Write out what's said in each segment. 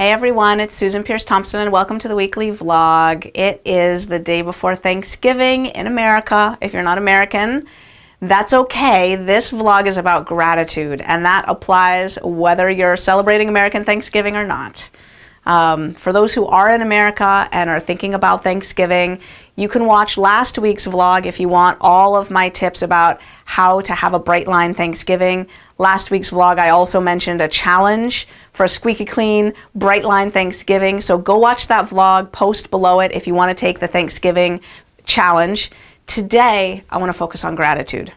Hey everyone, it's Susan Pierce Thompson and welcome to the weekly vlog. It is the day before Thanksgiving in America. If you're not American, that's okay. This vlog is about gratitude, and that applies whether you're celebrating American Thanksgiving or not. For those who are in America and are thinking about Thanksgiving, you can watch last week's vlog if you want all of my tips about how to have a bright line Thanksgiving. Last week's vlog, I also mentioned a challenge for a squeaky clean, bright line Thanksgiving. So go watch that vlog, post below it if you want to take the Thanksgiving challenge. Today, I want to focus on gratitude.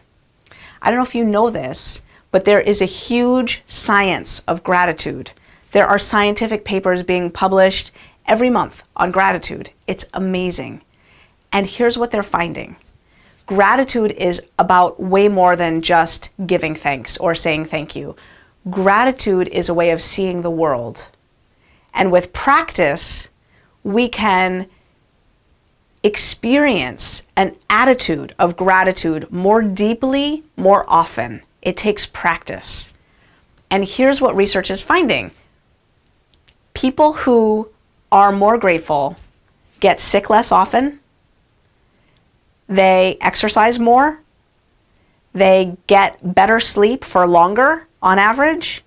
I don't know if you know this, but there is a huge science of gratitude. There are scientific papers being published every month on gratitude. It's amazing. And here's what they're finding. Gratitude is about way more than just giving thanks or saying thank you. Gratitude is a way of seeing the world. And with practice, we can experience an attitude of gratitude more deeply, more often. It takes practice. And here's what research is finding. People who are more grateful get sick less often. They exercise more. They get better sleep for longer on average.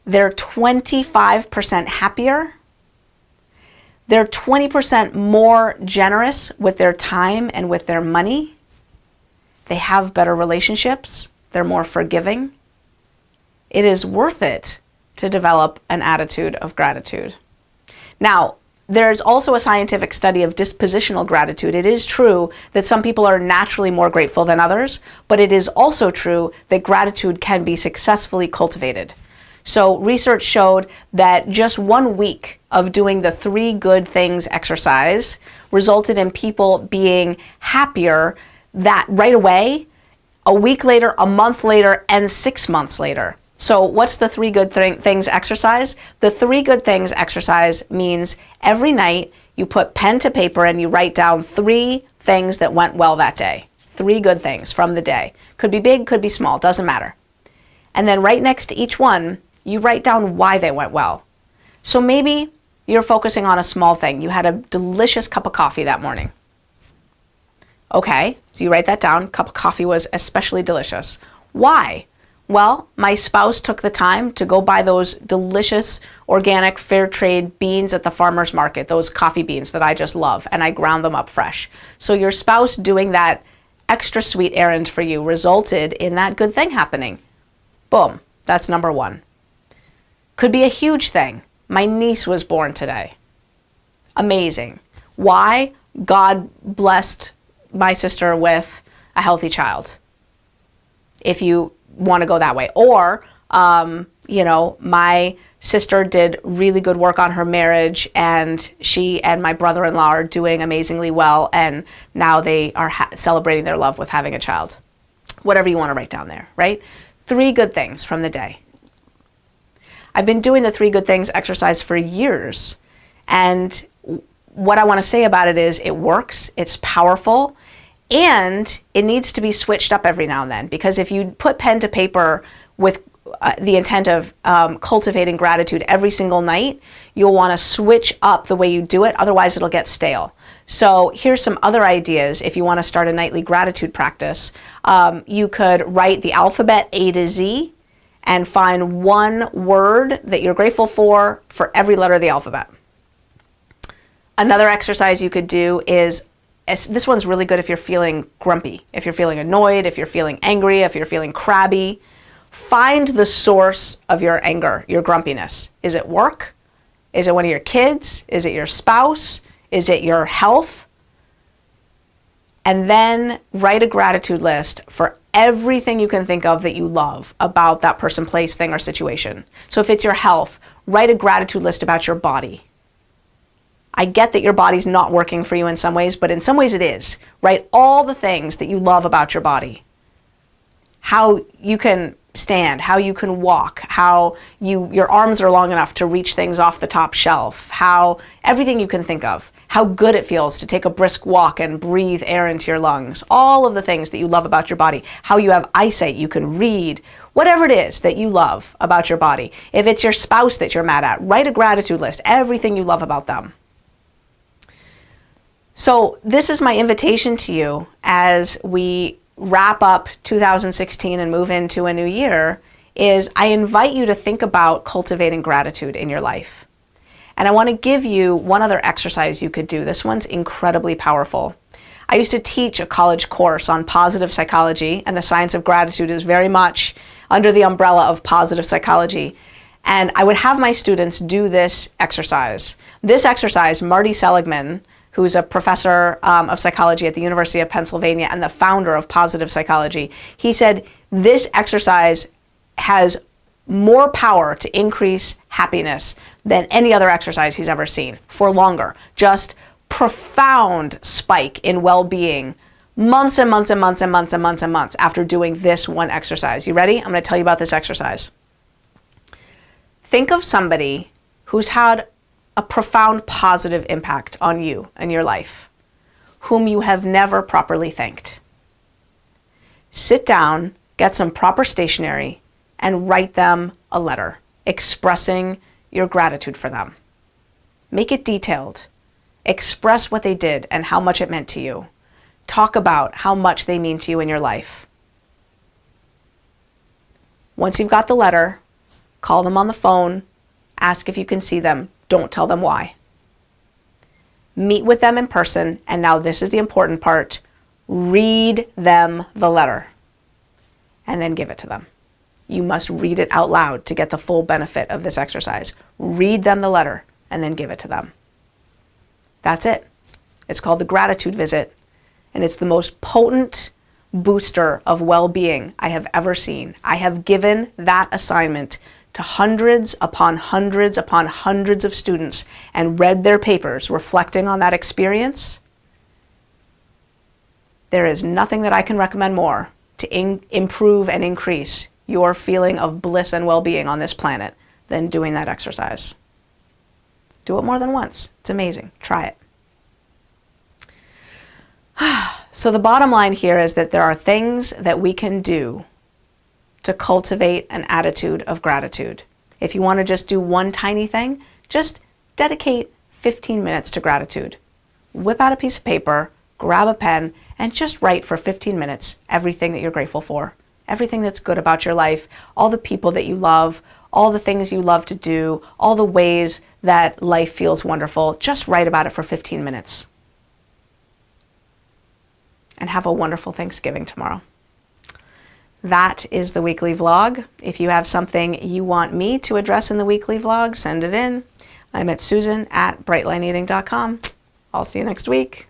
They're 25% happier. They're 20% more generous with their time and with their money. They have better relationships. They're more forgiving. It is worth it to develop an attitude of gratitude. Now, there's also a scientific study of dispositional gratitude. It is true that some people are naturally more grateful than others, but it is also true that gratitude can be successfully cultivated. So research showed that just 1 week of doing the 3 good things exercise resulted in people being happier that right away, a week later, a month later, and 6 months later. So what's the 3 good things exercise? The 3 good things exercise means every night you put pen to paper and you write down 3 things that went well that day. 3 good things from the day. Could be big, could be small, doesn't matter. And then right next to each one, you write down why they went well. So maybe you're focusing on a small thing. You had a delicious cup of coffee that morning. Okay, so you write that down. Cup of coffee was especially delicious. Why? Well, my spouse took the time to go buy those delicious organic fair trade beans at the farmer's market, those coffee beans that I just love, and I ground them up fresh. So your spouse doing that extra sweet errand for you resulted in that good thing happening. Boom, that's number 1. Could be a huge thing. My niece was born today. Amazing. Why? God blessed my sister with a healthy child. If you want to go that way. Or, my sister did really good work on her marriage and she and my brother-in-law are doing amazingly well and now they are celebrating their love with having a child. Whatever you want to write down there, right? 3 good things from the day. I've been doing the 3 good things exercise for years, and what I want to say about it is it works, it's powerful, and it needs to be switched up every now and then, because if you put pen to paper with the intent of cultivating gratitude every single night, you'll want to switch up the way you do it, otherwise it'll get stale. So here's some other ideas if you want to start a nightly gratitude practice. You could write the alphabet A to Z and find 1 word that you're grateful for every letter of the alphabet. Another exercise you could do is, this one's really good if you're feeling grumpy, if you're feeling annoyed, if you're feeling angry, if you're feeling crabby. Find the source of your anger, your grumpiness. Is it work? Is it one of your kids? Is it your spouse? Is it your health? And then write a gratitude list for everything you can think of that you love about that person, place, thing, or situation. So if it's your health, write a gratitude list about your body. I get that your body's not working for you in some ways, but in some ways it is. Write all the things that you love about your body. How you can stand, how you can walk, how your arms are long enough to reach things off the top shelf, how everything you can think of, how good it feels to take a brisk walk and breathe air into your lungs, all of the things that you love about your body, how you have eyesight, you can read, whatever it is that you love about your body. If it's your spouse that you're mad at, write a gratitude list, everything you love about them. So this is my invitation to you as we wrap up 2016 and move into a new year, is I invite you to think about cultivating gratitude in your life. And I want to give you one other exercise you could do. This one's incredibly powerful. I used to teach a college course on positive psychology, and the science of gratitude is very much under the umbrella of positive psychology. And I would have my students do this exercise. This exercise, Marty Seligman, who's a professor of psychology at the University of Pennsylvania and the founder of positive psychology, he said this exercise has more power to increase happiness than any other exercise he's ever seen for longer. Just profound spike in well-being, months and months and months and months and months and months after doing this one exercise. You ready? I'm going to tell you about this exercise. Think of somebody who's had a profound positive impact on you and your life, whom you have never properly thanked. Sit down, get some proper stationery, and write them a letter expressing your gratitude for them. Make it detailed. Express what they did and how much it meant to you. Talk about how much they mean to you in your life. Once you've got the letter, call them on the phone, ask if you can see them. Don't tell them why. Meet with them in person, and now this is the important part. Read them the letter, and then give it to them. You must read it out loud to get the full benefit of this exercise. Read them the letter, and then give it to them. That's it. It's called the gratitude visit, and it's the most potent booster of well-being I have ever seen. I have given that assignment to hundreds upon hundreds upon hundreds of students and read their papers reflecting on that experience. There is nothing that I can recommend more to improve and increase your feeling of bliss and well-being on this planet than doing that exercise. Do it more than once. It's amazing. Try it. So the bottom line here is that there are things that we can do to cultivate an attitude of gratitude. If you want to just do one tiny thing, just dedicate 15 minutes to gratitude. Whip out a piece of paper, grab a pen, and just write for 15 minutes everything that you're grateful for, everything that's good about your life, all the people that you love, all the things you love to do, all the ways that life feels wonderful. Just write about it for 15 minutes. And have a wonderful Thanksgiving tomorrow. That is the weekly vlog. If you have something you want me to address in the weekly vlog, send it in. I'm at susan@brightlineeating.com. I'll see you next week.